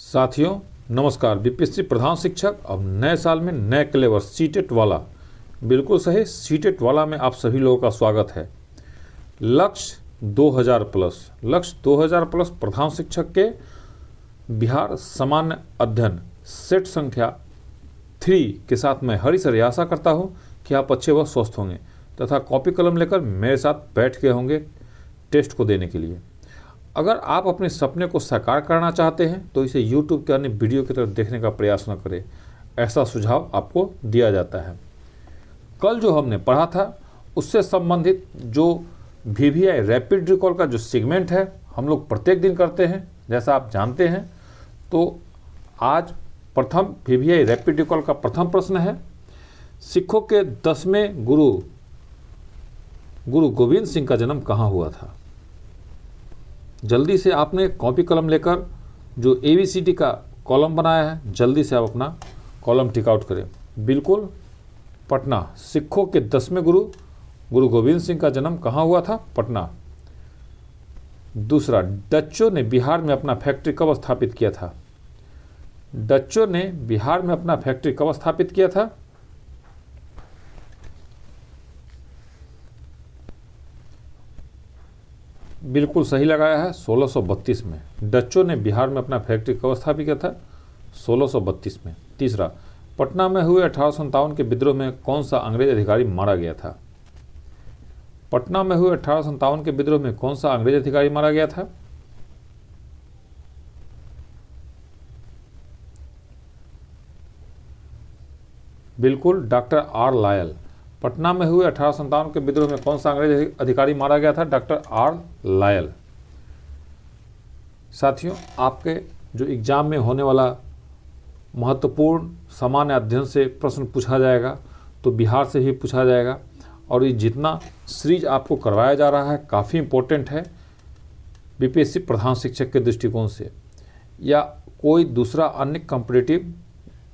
साथियों नमस्कार। बीपीएससी प्रधान शिक्षक अब नए साल में नए क्लेवर सीटेट वाला, बिल्कुल सही, सीटेट वाला में आप सभी लोगों का स्वागत है। लक्ष्य 2000 प्लस, लक्ष्य 2000 प्लस प्रधान शिक्षक के बिहार सामान्य अध्ययन सेट संख्या 3 के साथ मैं हरी सर आशा करता हूं कि आप अच्छे व स्वस्थ होंगे तथा कॉपी कलम लेकर मेरे साथ बैठ गए होंगे टेस्ट को देने के लिए। अगर आप अपने सपने को साकार करना चाहते हैं तो इसे YouTube के अन्य वीडियो की तरफ देखने का प्रयास न करें, ऐसा सुझाव आपको दिया जाता है। कल जो हमने पढ़ा था उससे संबंधित जो VVI रैपिड रिकॉल का जो सेगमेंट है हम लोग प्रत्येक दिन करते हैं, जैसा आप जानते हैं। तो आज प्रथम VVI रैपिड रिकॉल का प्रथम प्रश्न है, सिखों के 10वें गुरु गोविंद सिंह का जन्म कहाँ हुआ था। जल्दी से आपने कॉपी कलम लेकर जो ABCD का कॉलम बनाया है जल्दी से आप अपना कॉलम टिक आउट करें। बिल्कुल, पटना। सिखों के 10वें गुरु गोविंद सिंह का जन्म कहाँ हुआ था? पटना। दूसरा, डच्चों ने बिहार में अपना फैक्ट्री कब स्थापित किया था? डच्चों ने बिहार में अपना फैक्ट्री कब स्थापित किया था? बिल्कुल सही लगाया है, 1632 में। डच्चों ने बिहार में अपना फैक्ट्री कब स्थापित किया था? 1632 में। तीसरा, पटना में हुए 1857 के विद्रोह में कौन सा अंग्रेज अधिकारी मारा गया था? पटना में हुए 1857 के विद्रोह में कौन सा अंग्रेज अधिकारी मारा गया था? बिल्कुल, डॉक्टर आर लायल। पटना में हुए 1857 के विद्रोह में कौन सा अंग्रेज अधिकारी मारा गया था? Doctor R Lyell. साथियों, आपके जो एग्जाम में होने वाला महत्वपूर्ण सामान्य अध्ययन से प्रश्न पूछा जाएगा तो बिहार से ही पूछा जाएगा, और ये जितना सीरीज आपको करवाया जा रहा है काफ़ी इम्पोर्टेंट है बीपीएससी प्रधान शिक्षक के दृष्टिकोण से या कोई दूसरा अन्य कॉम्पिटिटिव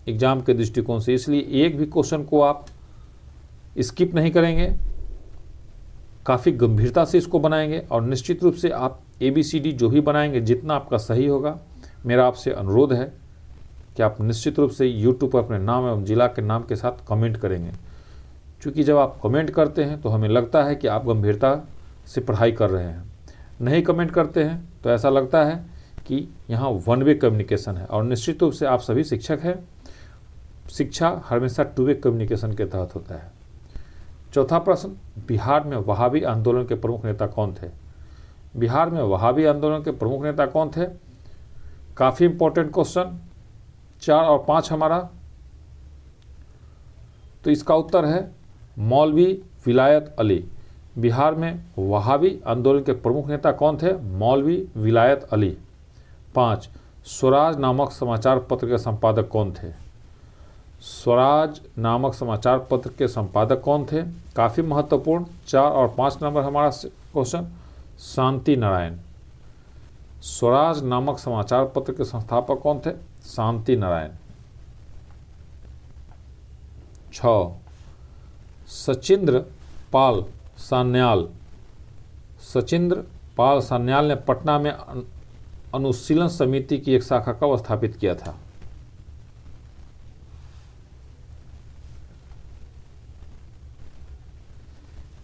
एग्जाम के दृष्टिकोण से, इसलिए एक भी क्वेश्चन को आप स्किप नहीं करेंगे, काफ़ी गंभीरता से इसको बनाएंगे और निश्चित रूप से आप ABCD जो भी बनाएंगे जितना आपका सही होगा, मेरा आपसे अनुरोध है कि आप निश्चित रूप से YouTube पर अपने नाम एवं जिला के नाम के साथ कमेंट करेंगे, क्योंकि जब आप कमेंट करते हैं तो हमें लगता है कि आप गंभीरता से पढ़ाई कर रहे हैं। नहीं कमेंट करते हैं तो ऐसा लगता है कि यहाँ वन वे कम्युनिकेशन है, और निश्चित रूप से आप सभी शिक्षक हैं, शिक्षा हमेशा 2 वे कम्युनिकेशन के तहत होता है। चौथा प्रश्न, बिहार में वहाबी आंदोलन के प्रमुख नेता कौन थे? बिहार में वहाबी आंदोलन के प्रमुख नेता कौन थे? काफ़ी इंपॉर्टेंट क्वेश्चन, 4 और 5 हमारा। तो इसका उत्तर है मौलवी विलायत अली। बिहार में वहाबी आंदोलन के प्रमुख नेता कौन थे? मौलवी विलायत अली। 5, स्वराज नामक समाचार पत्र के संपादक कौन थे? स्वराज नामक समाचार पत्र के संपादक कौन थे? काफ़ी महत्वपूर्ण, 4 और 5 नंबर हमारा क्वेश्चन, शांति नारायण। स्वराज नामक समाचार पत्र के संस्थापक कौन थे? शांति नारायण। 6, सचिंद्र पाल सान्याल। सचिंद्र पाल सान्याल ने पटना में अनुशीलन समिति की एक शाखा कब स्थापित किया था?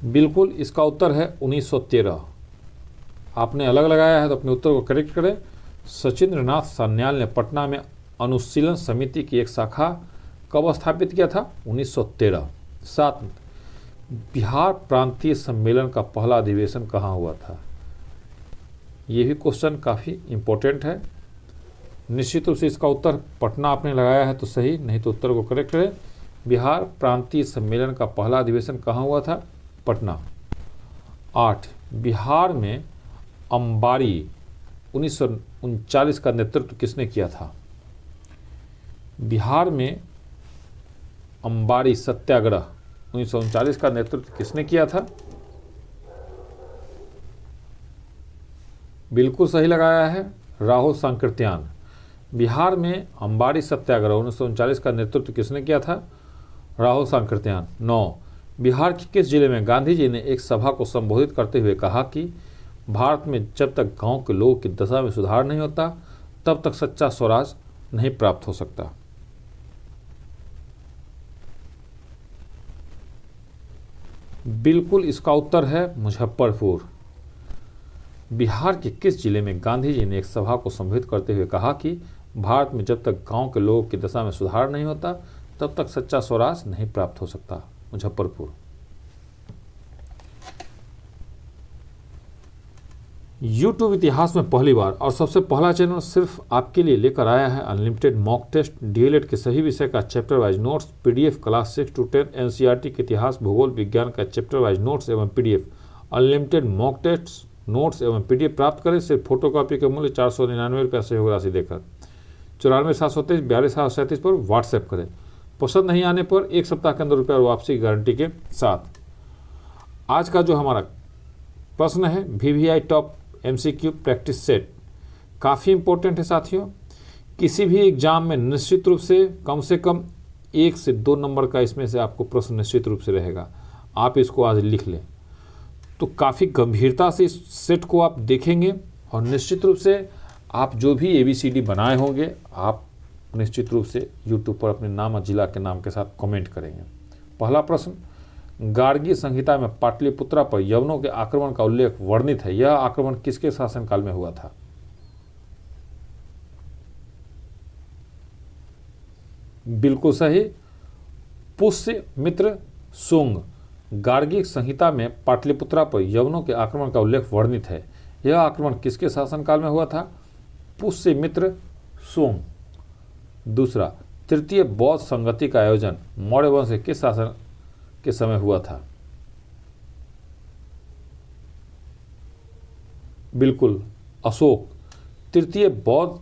बिल्कुल, इसका उत्तर है 1913। आपने अलग लगाया है तो अपने उत्तर को करेक्ट करें। सचिंद्र नाथ सान्याल ने पटना में अनुशीलन समिति की एक शाखा कब स्थापित किया था? 1913। 7, बिहार प्रांतीय सम्मेलन का पहला अधिवेशन कहाँ हुआ था? ये भी क्वेश्चन काफ़ी इम्पोर्टेंट है। निश्चित रूप से इसका उत्तर पटना आपने लगाया है तो सही, नहीं तो उत्तर को करेक्ट करें। बिहार प्रांतीय सम्मेलन का पहला अधिवेशन कहाँ हुआ था? पटना। 8, बिहार में अंबारी 1939 का नेतृत्व किसने किया था? बिहार में अंबारी सत्याग्रह 1939 का नेतृत्व किसने किया था? बिल्कुल सही लगाया है, राहुल सांकृत्यान। बिहार में अंबारी सत्याग्रह 1939 का नेतृत्व किसने किया था? राहुल सांकृत्यान। 9, बिहार के किस जिले में गांधी जी ने एक सभा को संबोधित करते हुए कहा कि भारत में जब तक गांव के लोगों की दशा में सुधार नहीं होता तब तक सच्चा स्वराज नहीं प्राप्त हो सकता। बिल्कुल इसका उत्तर है मुजफ्फरपुर। बिहार के किस जिले में गांधी जी ने एक सभा को संबोधित करते हुए कहा कि भारत में जब तक गांव के लोगों की दशा में सुधार नहीं होता तब तक सच्चा स्वराज नहीं प्राप्त हो सकता? मुजफ्फरपुर। यूट्यूब इतिहास में पहली बार और सबसे पहला चैनल सिर्फ आपके लिए लेकर आया है अनलिमिटेड मॉक टेस्ट, डीएलएड के सभी विषय का chapter wise notes, PDF class 6 to 10, NCERT के इतिहास, भूगोल, विज्ञान का चैप्टर वाइज नोट्स एवं PDF. Unlimited mock test, notes एवं पीडीएफ प्राप्त करें सिर्फ फोटोकॉपी के मूल्य 499 रुपये सहयोग राशि देकर। 94,723,42,737 पर व्हाट्सएप करें। पसंद नहीं आने पर 1 सप्ताह के अंदर रुपये और वापसी की गारंटी के साथ। आज का जो हमारा प्रश्न है VVI top MCQ practice set, काफ़ी इंपॉर्टेंट है साथियों। किसी भी एग्जाम में निश्चित रूप से कम 1 से 2 नंबर का इसमें से आपको प्रश्न निश्चित रूप से रहेगा। आप इसको आज लिख लें तो काफ़ी गंभीरता से इस सेट को आप देखेंगे और निश्चित रूप से आप जो भी ABCD बनाए होंगे आप निश्चित रूप से यूट्यूब पर अपने नाम और जिला के नाम के साथ कमेंट करेंगे। पहला प्रश्न, गार्गी संहिता में पाटलिपुत्रा पर यवनों के आक्रमण का उल्लेख वर्णित है। यह आक्रमण किसके शासनकाल में हुआ था? बिल्कुल सही, पुष्यमित्र शुंग। गार्गी संहिता में पाटलिपुत्रा पर यवनों के आक्रमण का उल्लेख वर्णित है। यह आक्रमण किसके शासनकाल में हुआ था? पुष्यमित्र शुंग। दूसरा, तृतीय बौद्ध संगति का आयोजन मौर्य वंश के किस शासन के समय हुआ था? बिल्कुल अशोक। तृतीय बौद्ध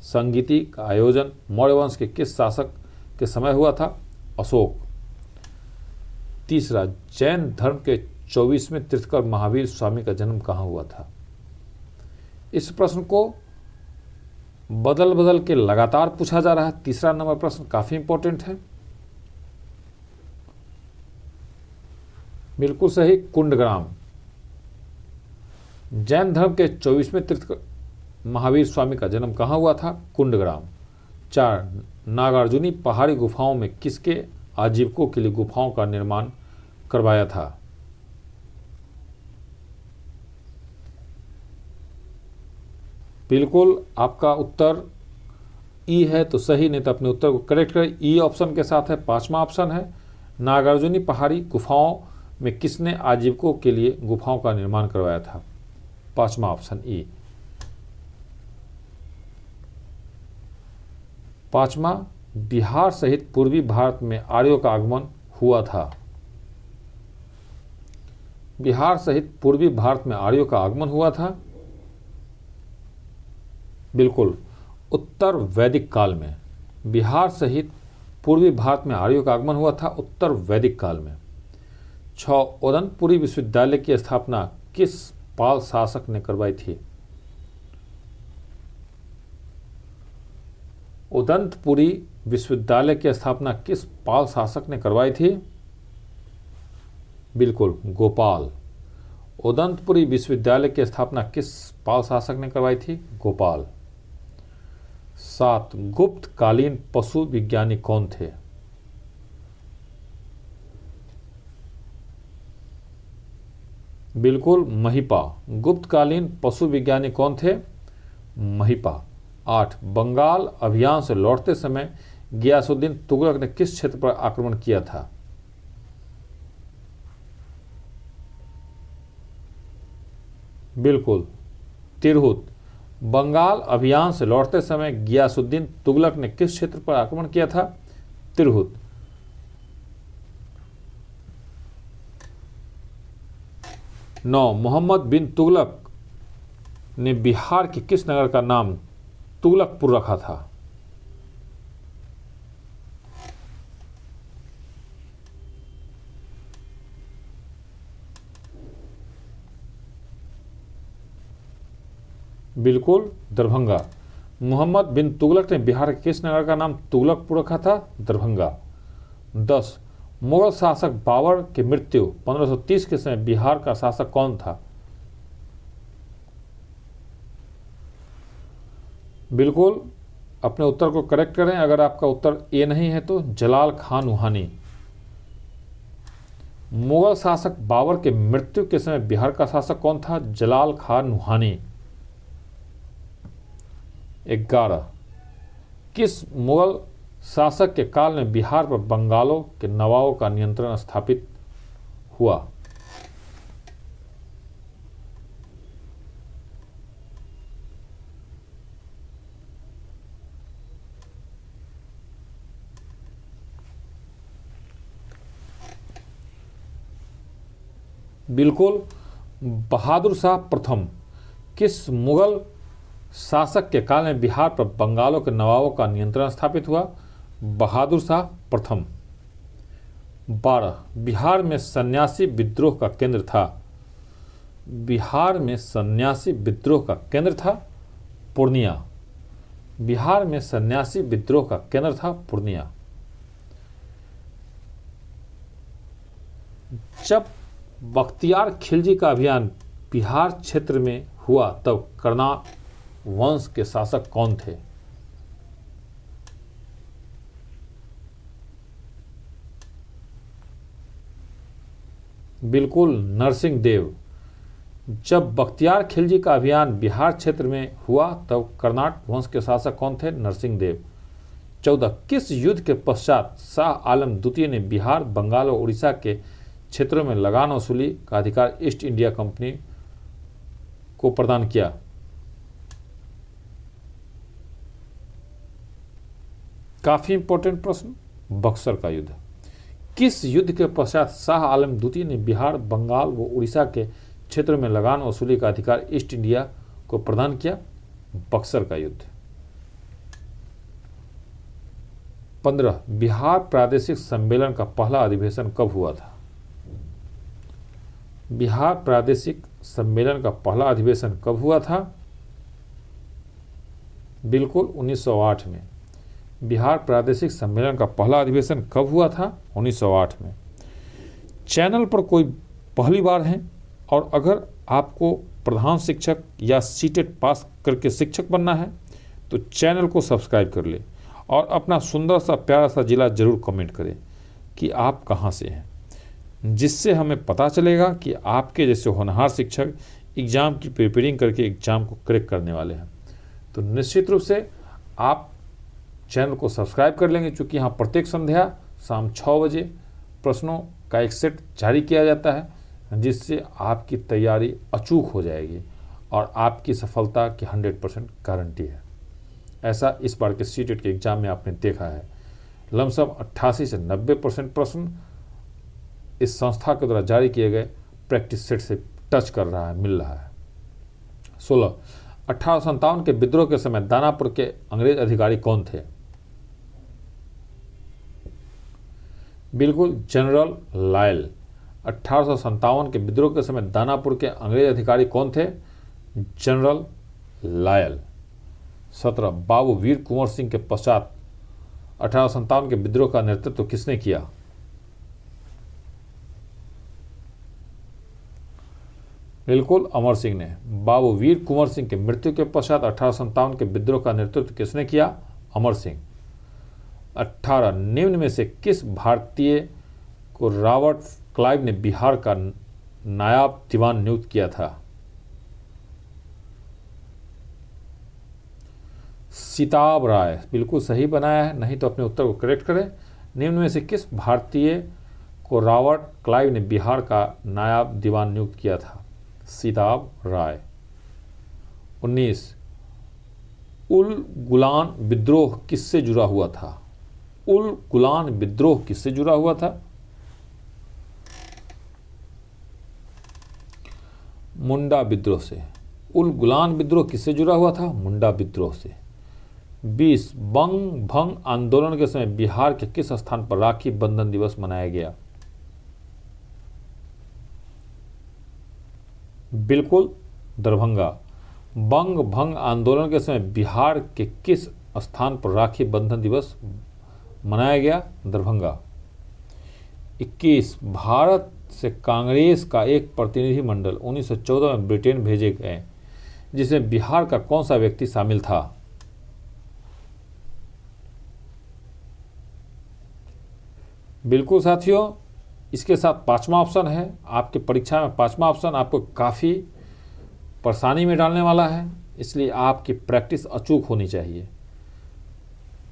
संगीति का आयोजन मौर्य वंश के किस शासक के समय हुआ था? अशोक। तीसरा, जैन धर्म के 24वें तीर्थंकर महावीर स्वामी का जन्म कहाँ हुआ था? इस प्रश्न को बदल बदल के लगातार पूछा जा रहा है। तीसरा नंबर प्रश्न काफी इंपॉर्टेंट है। बिल्कुल सही, कुंडग्राम। जैन धर्म के 24वें तीर्थंकर महावीर स्वामी का जन्म कहाँ हुआ था? कुंडग्राम। 4, नागार्जुनी पहाड़ी गुफाओं में किसके आजीविकों के लिए गुफाओं का निर्माण करवाया था? बिल्कुल आपका उत्तर ई है तो सही, नहीं तो अपने उत्तर को करेक्ट करें। ई ऑप्शन के साथ है। 5वां ऑप्शन है, नागार्जुनी पहाड़ी गुफाओं में किसने आजीविकों के लिए गुफाओं का निर्माण करवाया था? 5वां ऑप्शन ई। 5वां, बिहार सहित पूर्वी भारत में आर्यों का आगमन हुआ था। बिहार सहित पूर्वी भारत में आर्यों का आगमन हुआ था। बिल्कुल, उत्तर वैदिक काल में। बिहार सहित पूर्वी भारत में आर्यों का आगमन हुआ था उत्तर वैदिक काल में। 6, उदंतपुरी विश्वविद्यालय की स्थापना किस पाल शासक ने करवाई थी? उदंतपुरी विश्वविद्यालय की स्थापना किस पाल शासक ने करवाई थी? बिल्कुल, गोपाल। उदंतपुरी विश्वविद्यालय की स्थापना किस पाल शासक ने करवाई थी? गोपाल। 7, गुप्त कालीन पशु विज्ञानी कौन थे? बिल्कुल, महिपा। गुप्तकालीन पशु विज्ञानी कौन थे? महिपा। 8, बंगाल अभियान से लौटते समय गियासुद्दीन तुगलक ने किस क्षेत्र पर आक्रमण किया था? बिल्कुल, तिरहुत। बंगाल अभियान से लौटते समय गियासुद्दीन तुगलक ने किस क्षेत्र पर आक्रमण किया था? तिरहुत। 9, मोहम्मद बिन तुगलक ने बिहार के किस नगर का नाम तुगलकपुर रखा था? बिल्कुल, दरभंगा। मोहम्मद बिन तुगलक ने बिहार के किस नगर का नाम तुगलकपुर रखा था? दरभंगा। 10, मुगल शासक बाबर की मृत्यु 1530 के समय बिहार का शासक कौन था? बिल्कुल अपने उत्तर को करेक्ट करें। अगर आपका उत्तर ए नहीं है तो जलाल खान नुहानी। मुगल शासक बाबर के मृत्यु के समय बिहार का शासक कौन था? जलाल खान नुहानी। 11 किस मुगल शासक के काल में बिहार पर बंगालों के नवाबों का नियंत्रण स्थापित हुआ? बिल्कुल बहादुर शाह प्रथम। किस मुगल शासक के काल में बिहार पर बंगालों के नवाबों का नियंत्रण स्थापित हुआ? बहादुर शाह प्रथम। 12 बिहार में सन्यासी विद्रोह का केंद्र था? बिहार में सन्यासी विद्रोह का केंद्र था पूर्णिया। बिहार में सन्यासी विद्रोह का केंद्र था पूर्णिया। जब बख्तियार खिलजी का अभियान बिहार क्षेत्र में हुआ तब कर्नाट वंश के शासक कौन थे? बिल्कुल नरसिंह देव। जब बख्तियार खिलजी का अभियान बिहार क्षेत्र में हुआ तब कर्नाट वंश के शासक कौन थे? नरसिंह देव। 14 किस युद्ध के पश्चात शाह आलम द्वितीय ने बिहार, बंगाल और उड़ीसा के क्षेत्रों में लगान वसूली का अधिकार ईस्ट इंडिया कंपनी को प्रदान किया? काफी इंपॉर्टेंट प्रश्न। बक्सर का युद्ध। किस युद्ध के पश्चात शाह आलम द्वितीय ने बिहार, बंगाल व उड़ीसा के क्षेत्रों में लगान वसूली का अधिकार ईस्ट इंडिया को प्रदान किया? बक्सर का युद्ध। 15 बिहार प्रादेशिक सम्मेलन का पहला अधिवेशन कब हुआ था? बिहार प्रादेशिक सम्मेलन का पहला अधिवेशन कब हुआ था? बिल्कुल 1908 में। बिहार प्रादेशिक सम्मेलन का पहला अधिवेशन कब हुआ था? 1908 में। चैनल पर कोई पहली बार है और अगर आपको प्रधान शिक्षक या सीटेट पास करके शिक्षक बनना है तो चैनल को सब्सक्राइब कर ले और अपना सुंदर सा प्यारा सा जिला जरूर कमेंट करें कि आप कहाँ से हैं, जिससे हमें पता चलेगा कि आपके जैसे होनहार शिक्षक एग्ज़ाम की प्रिपेयरिंग करके एग्ज़ाम को क्रैक करने वाले हैं। तो निश्चित रूप से आप चैनल को सब्सक्राइब कर लेंगे, क्योंकि यहाँ प्रत्येक संध्या शाम 6 बजे प्रश्नों का एक सेट जारी किया जाता है, जिससे आपकी तैयारी अचूक हो जाएगी और आपकी सफलता की 100% गारंटी है। ऐसा इस बार के सीटेट के एग्ज़ाम में आपने देखा है। लमसम 88 से 90% प्रश्न इस संस्था के द्वारा जारी किए गए प्रैक्टिस सेट से टच कर रहा है, मिल रहा है। 16 1857 के विद्रोह के समय दानापुर के अंग्रेज अधिकारी कौन थे? बिल्कुल जनरल लायल। 1857 के विद्रोह के समय दानापुर के अंग्रेज अधिकारी कौन थे? General Lyell. 17 बाबू वीर कुंवर सिंह के पश्चात 1857 के विद्रोह का नेतृत्व किसने किया? बिल्कुल अमर सिंह ने। बाबू वीर कुंवर सिंह की मृत्यु के पश्चात 1857 के विद्रोह का नेतृत्व किसने किया? अमर सिंह। 18 निम्न में से किस भारतीय को रॉबर्ट क्लाइव ने बिहार का नायब दीवान नियुक्त किया था? सीताब राय। बिल्कुल सही बनाया है, नहीं तो अपने उत्तर को करेक्ट करें। निम्न में से किस भारतीय को रॉबर्ट क्लाइव ने बिहार का नायब दीवान नियुक्त किया था? सीताब राय। 19 उल गुलान विद्रोह किससे जुड़ा हुआ था? उल गुलान विद्रोह किससे जुड़ा हुआ था? मुंडा विद्रोह से। उल गुलान विद्रोह किससे जुड़ा हुआ था? मुंडा विद्रोह से। 20 बंग भंग आंदोलन के समय बिहार के किस स्थान पर राखी बंधन दिवस मनाया गया? बिल्कुल दरभंगा। बंग भंग आंदोलन के समय बिहार के किस स्थान पर राखी बंधन दिवस मनाया गया? दरभंगा। 21 भारत से कांग्रेस का एक प्रतिनिधि मंडल 1914 में ब्रिटेन भेजे गए, जिसमें बिहार का कौन सा व्यक्ति शामिल था? बिल्कुल साथियों, इसके साथ पांचवा ऑप्शन है आपके परीक्षा में। पांचवा ऑप्शन आपको काफ़ी परेशानी में डालने वाला है, इसलिए आपकी प्रैक्टिस अचूक होनी चाहिए।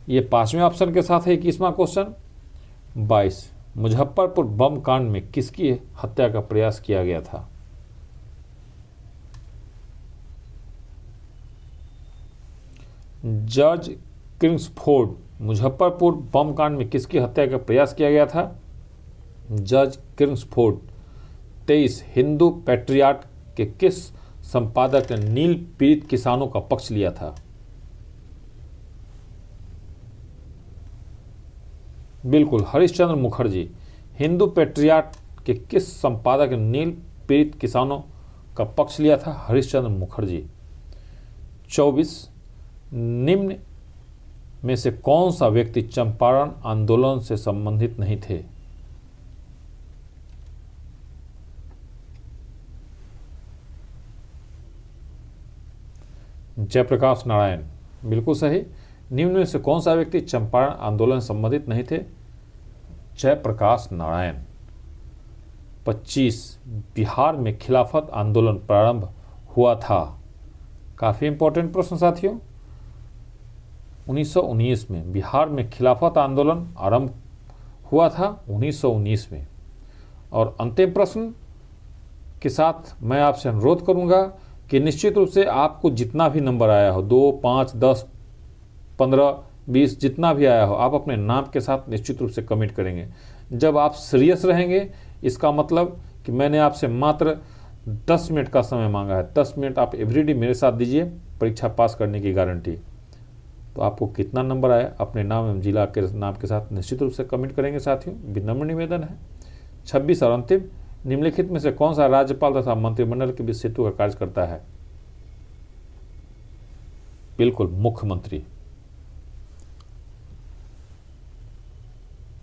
ये पांचवें ऑप्शन के साथ है 21वां क्वेश्चन। 22, मुजफ्फरपुर बम कांड में किसकी हत्या का प्रयास किया गया था? George Kingsford. मुजफ्फरपुर बम कांड में किसकी हत्या का प्रयास किया गया था? George Kingsford. 23, हिंदू पैट्रियाट के किस संपादक ने नील पीड़ित किसानों का पक्ष लिया था? बिल्कुल, हरिश्चंद्र मुखर्जी। हिंदू पैट्रियाट के किस संपादक ने नील पीड़ित किसानों का पक्ष लिया था? हरिश्चंद्र मुखर्जी। 24, निम्न में से कौन सा व्यक्ति चंपारण आंदोलन से संबंधित नहीं थे? जयप्रकाश नारायण। बिल्कुल सही। निम्न में से कौन सा व्यक्ति चंपारण आंदोलन से संबंधित नहीं थे? जयप्रकाश नारायण। 25, बिहार में खिलाफत आंदोलन प्रारंभ हुआ था? काफ़ी इंपॉर्टेंट प्रश्न साथियों। 1919 में बिहार में खिलाफत आंदोलन आरंभ हुआ था 1919 में। और अंतिम प्रश्न के साथ मैं आपसे अनुरोध करूंगा कि निश्चित रूप से आपको जितना भी नंबर आया हो, 2, 5, 10, 15, 20, जितना भी आया हो, आप अपने नाम के साथ निश्चित रूप से कमेंट करेंगे। जब आप सीरियस रहेंगे, इसका मतलब कि मैंने आपसे मात्र 10 मिनट का समय मांगा है। 10 मिनट आप एवरीडे मेरे साथ दीजिए, परीक्षा पास करने की गारंटी। तो आपको कितना नंबर आया, अपने नाम एवं जिला के नाम के साथ निश्चित रूप से कमेंट करेंगे साथियों। विनम्र निवेदन है। 26 और अंतिम, निम्नलिखित में से कौन सा राज्यपाल तथा मंत्रिमंडल के बीच सेतु का कार्य करता है? बिल्कुल, मुख्यमंत्री।